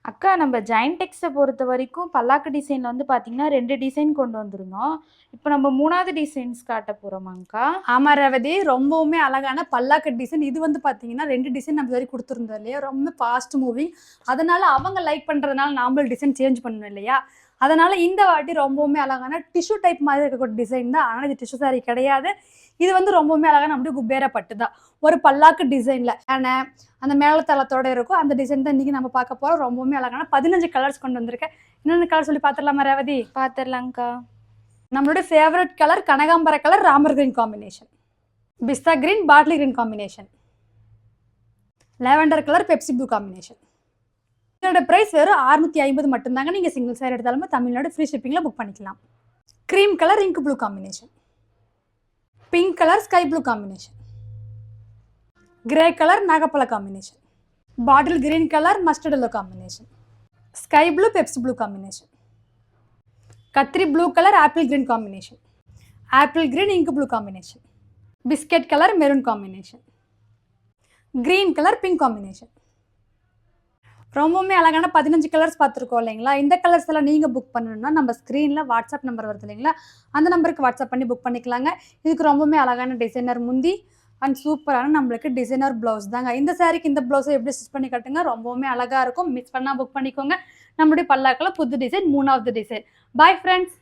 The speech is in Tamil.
அக்கா நம்ம ஜெயண்ட் டெக்ஸை பொறுத்த வரைக்கும் பல்லாக்கு டிசைனில் வந்து பார்த்தீங்கன்னா 2 டிசைன் கொண்டு வந்திருந்தோம். இப்போ நம்ம 3வது டிசைன்ஸ் காட்ட போகிறோமாங்க்கா? ஆமா ரேவதி, ரொம்பவுமே அழகான பல்லாக்கு டிசைன். இது வந்து பார்த்தீங்கன்னா 2 டிசைன் நம்ம வரைக்கும் கொடுத்துருந்தோம் இல்லையா, ரொம்ப ஃபாஸ்ட் மூவிங். அதனால அவங்க லைக் பண்ணுறதுனால நாமளும் டிசைன் சேஞ்ச் பண்ணணும் இல்லையா, அதனால இந்த வாட்டி ரொம்பவுமே அழகான டிஷ்யூ டைப் மாதிரி இருக்கக்கூடிய டிசைன் தான். ஆனால் இது டிஷ்யூ சாரி கிடையாது. இது வந்து ரொம்பவுமே அழகான அப்படியே குபேரப்பட்டு தான் ஒரு பல்லாக்கு டிசைனில் அந்த மேலத்தளத்தோட இருக்கும். அந்த டிசைன் தான் இன்றைக்கி நம்ம பார்க்க போகிறோம். ரொம்பவுமே அழகான 15 கலர்ஸ் கொண்டு வந்திருக்கேன். என்னென்ன கலர் சொல்லி பார்த்துடலாமா ரேவதி? பார்த்துடலாங்க்கா. நம்மளோட ஃபேவரட் கலர் கனகாம்பர colour, Ramar green combination, pista green, bottle green combination, lavender colour, Pepsi blue combination. இதோட ப்ரைஸ் வெறும் 650 மட்டும்தாங்க. நீங்கள் சிங்கிள் சேர் எடுத்தாலுமே தமிழ்நாடு ஃப்ரீ ஷிப்பிங்கில் புக் பண்ணிக்கலாம். Cream colour ink blue combination, pink colour sky blue combination, grey colour நாகப்பழ combination, bottle green colour mustard yellow combination, sky blue Pepsi blue combination, கத்திரி blue colour apple green combination, apple green ink blue combination, biscuit colour maroon combination, green colour pink combination. ரொம்பவுமே அழகான 15 கலர்ஸ் பார்த்துருக்கோம் இல்லைங்களா. இந்த கலர்ஸ் எல்லாம் நீங்கள் புக் பண்ணணும்னா நம்ம ஸ்க்ரீனில் வாட்ஸ்அப் நம்பர் வருது இல்லைங்களா, அந்த நம்பருக்கு வாட்ஸ்அப் பண்ணி புக் பண்ணிக்கலாங்க. இதுக்கு ரொம்பவுமே அழகான டிசைனர் முந்தி அண்ட் சூப்பரான நம்மளுக்கு டிசைனர் ப்ளவுஸ் தாங்க. இந்த சாரிக்கு இந்த ப்ளவுஸை எப்படி ஸ்டிச் பண்ணி கட்டுங்க, ரொம்பவுமே அழகாக இருக்கும். மிஸ் பண்ணால் புக் பண்ணிக்கோங்க. நம்மளுடைய பல்லாக்கில் புது டிசைன், 3வது டிசைன். Bye friends.